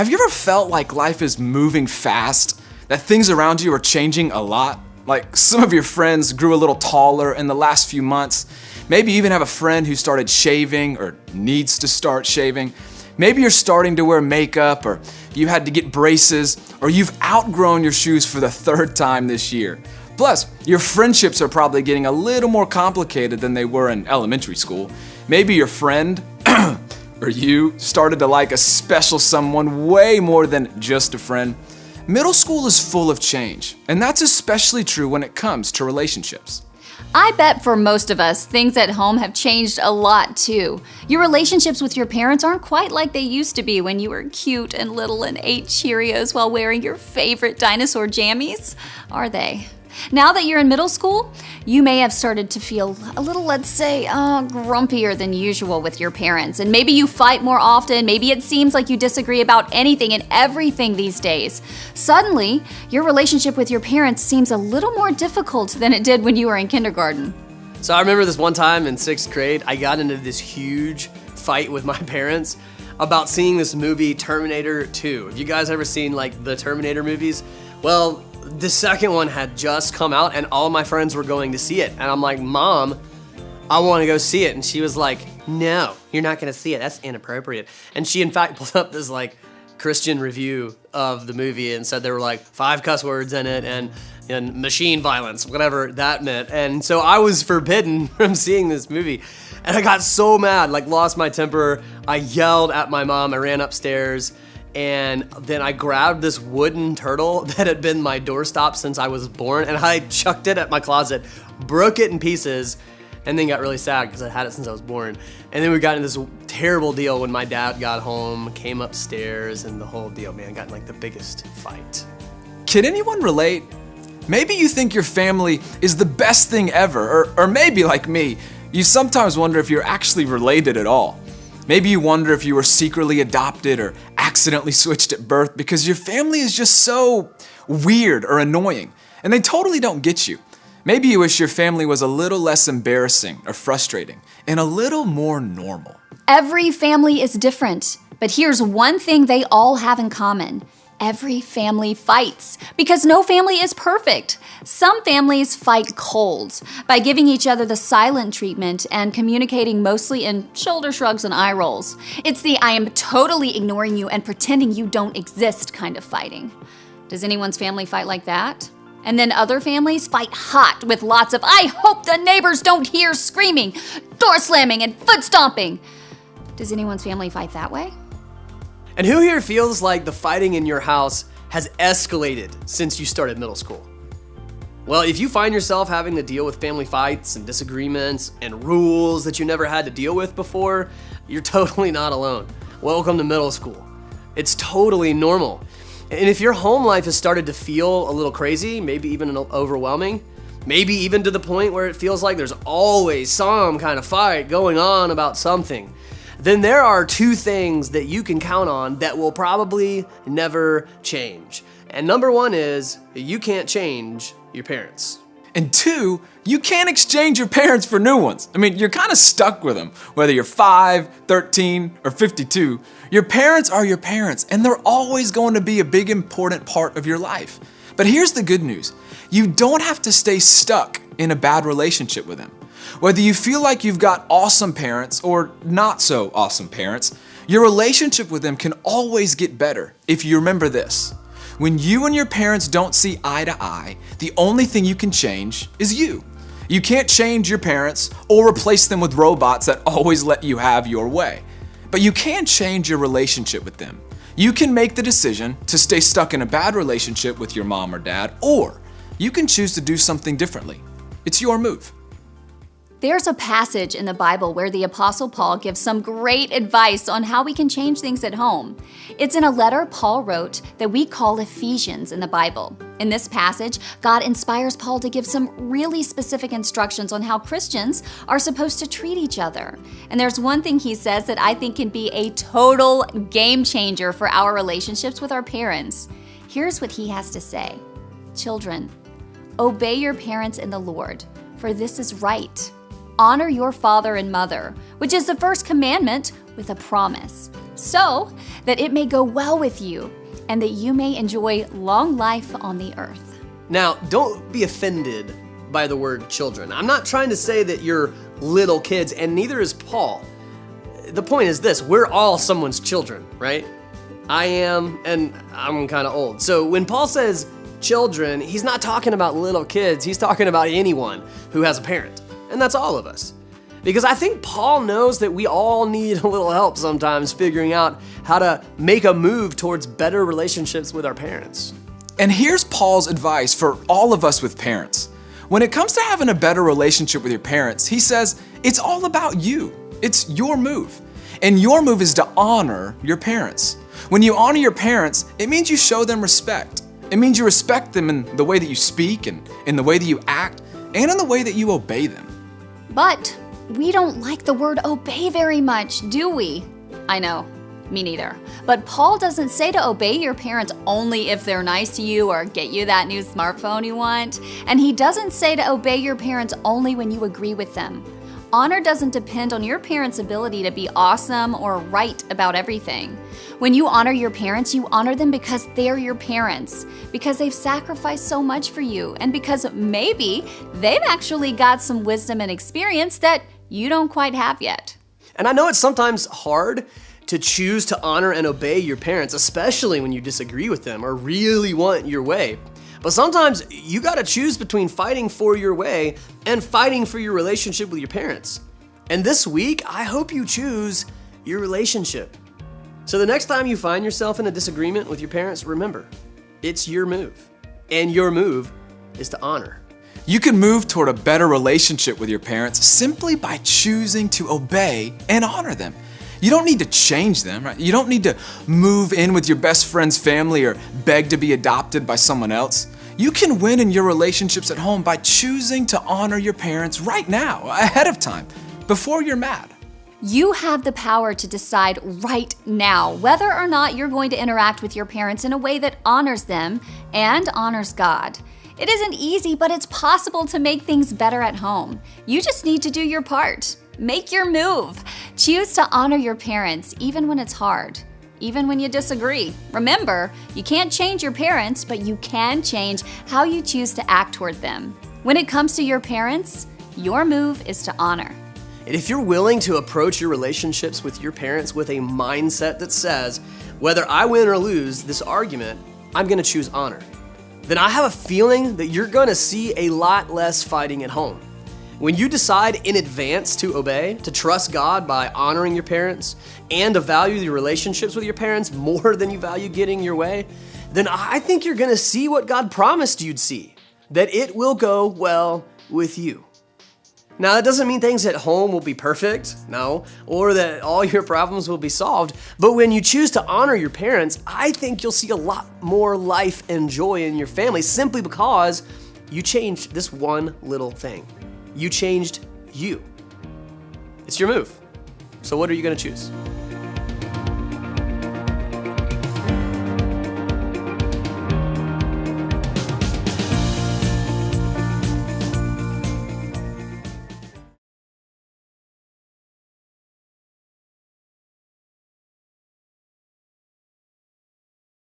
Have you ever felt like life is moving fast, that things around you are changing a lot? Like some of your friends grew a little taller in the last few months. Maybe you even have a friend who started shaving or needs to start shaving. Maybe you're starting to wear makeup, or you had to get braces, or you've outgrown your shoes for the third time this year. Plus, your friendships are probably getting a little more complicated than they were in elementary school. Maybe your friend or you started to like a special someone way more than just a friend. Middle school is full of change, and that's especially true when it comes to relationships. I bet for most of us, things at home have changed a lot too. Your relationships with your parents aren't quite like they used to be when you were cute and little and ate Cheerios while wearing your favorite dinosaur jammies, are they? Now that you're in middle school, you may have started to feel a little, let's say, grumpier than usual with your parents. And maybe you fight more often. Maybe it seems like you disagree about anything and everything these days. Suddenly, your relationship with your parents seems a little more difficult than it did when you were in kindergarten. So I remember this one time in 6th grade, I got into this huge fight with my parents about seeing this movie, Terminator 2. Have you guys ever seen like the Terminator movies? Well, the second one had just come out and all my friends were going to see it. And I'm like, Mom, I want to go see it. And she was like, no, you're not going to see it. That's inappropriate. And she, in fact, pulled up this like Christian review of the movie and said there were like 5 cuss words in it and machine violence, whatever that meant. And so I was forbidden from seeing this movie. And I got so mad, like lost my temper. I yelled at my mom. I ran upstairs. And then I grabbed this wooden turtle that had been my doorstop since I was born, and I chucked it at my closet, broke it in pieces, and then got really sad because I had it since I was born. And then we got in this terrible deal when my dad got home, came upstairs, and the whole deal, man, got in like the biggest fight. Can anyone relate? Maybe you think your family is the best thing ever, or maybe like me, you sometimes wonder if you're actually related at all. Maybe you wonder if you were secretly adopted or accidentally switched at birth because your family is just so weird or annoying, and they totally don't get you. Maybe you wish your family was a little less embarrassing or frustrating and a little more normal. Every family is different, but here's one thing they all have in common. Every family fights, because no family is perfect. Some families fight cold by giving each other the silent treatment and communicating mostly in shoulder shrugs and eye rolls. It's the I am totally ignoring you and pretending you don't exist kind of fighting. Does anyone's family fight like that? And then other families fight hot with lots of I hope the neighbors don't hear screaming, door slamming, and foot stomping. Does anyone's family fight that way? And who here feels like the fighting in your house has escalated since you started middle school? Well, if you find yourself having to deal with family fights and disagreements and rules that you never had to deal with before, you're totally not alone. Welcome to middle school. It's totally normal. And if your home life has started to feel a little crazy, maybe even overwhelming, maybe even to the point where it feels like there's always some kind of fight going on about something, then there are 2 things that you can count on that will probably never change. And number 1 is you can't change your parents. And 2, you can't exchange your parents for new ones. I mean, you're kind of stuck with them, whether you're 5, 13, or 52. Your parents are your parents, and they're always going to be a big, important part of your life. But here's the good news. You don't have to stay stuck in a bad relationship with them. Whether you feel like you've got awesome parents or not so awesome parents, your relationship with them can always get better if you remember this. When you and your parents don't see eye to eye, the only thing you can change is you. You can't change your parents or replace them with robots that always let you have your way. But you can change your relationship with them. You can make the decision to stay stuck in a bad relationship with your mom or dad, or you can choose to do something differently. It's your move. There's a passage in the Bible where the Apostle Paul gives some great advice on how we can change things at home. It's in a letter Paul wrote that we call Ephesians in the Bible. In this passage, God inspires Paul to give some really specific instructions on how Christians are supposed to treat each other. And there's one thing he says that I think can be a total game changer for our relationships with our parents. Here's what he has to say. Children, obey your parents in the Lord, for this is right. Honor your father and mother, which is the first commandment with a promise, so that it may go well with you and that you may enjoy long life on the earth. Now, don't be offended by the word children. I'm not trying to say that you're little kids, and neither is Paul. The point is this: we're all someone's children, right? I am, and I'm kind of old. So when Paul says children, he's not talking about little kids. He's talking about anyone who has a parent, and that's all of us. Because I think Paul knows that we all need a little help sometimes figuring out how to make a move towards better relationships with our parents. And here's Paul's advice for all of us with parents. When it comes to having a better relationship with your parents, he says, it's all about you. It's your move. And your move is to honor your parents. When you honor your parents, it means you show them respect. It means you respect them in the way that you speak and in the way that you act and in the way that you obey them. But we don't like the word obey very much, do we? I know, me neither. But Paul doesn't say to obey your parents only if they're nice to you or get you that new smartphone you want. And he doesn't say to obey your parents only when you agree with them. Honor doesn't depend on your parents' ability to be awesome or right about everything. When you honor your parents, you honor them because they're your parents, because they've sacrificed so much for you, and because maybe they've actually got some wisdom and experience that you don't quite have yet. And I know it's sometimes hard to choose to honor and obey your parents, especially when you disagree with them or really want your way. But sometimes you gotta choose between fighting for your way and fighting for your relationship with your parents. And this week, I hope you choose your relationship. So the next time you find yourself in a disagreement with your parents, remember, it's your move. And your move is to honor. You can move toward a better relationship with your parents simply by choosing to obey and honor them. You don't need to change them, right? You don't need to move in with your best friend's family or beg to be adopted by someone else. You can win in your relationships at home by choosing to honor your parents right now, ahead of time, before you're mad. You have the power to decide right now whether or not you're going to interact with your parents in a way that honors them and honors God. It isn't easy, but it's possible to make things better at home. You just need to do your part. Make your move. Choose to honor your parents even when it's hard, even when you disagree. Remember, you can't change your parents, but you can change how you choose to act toward them. When it comes to your parents, your move is to honor. And if you're willing to approach your relationships with your parents with a mindset that says, whether I win or lose this argument, I'm gonna choose honor, then I have a feeling that you're gonna see a lot less fighting at home. When you decide in advance to obey, to trust God by honoring your parents, and to value your relationships with your parents more than you value getting your way, then I think you're gonna see what God promised you'd see, that it will go well with you. Now, that doesn't mean things at home will be perfect, no, or that all your problems will be solved, but when you choose to honor your parents, I think you'll see a lot more life and joy in your family simply because you changed this one little thing. You changed you. It's your move. So what are you gonna choose?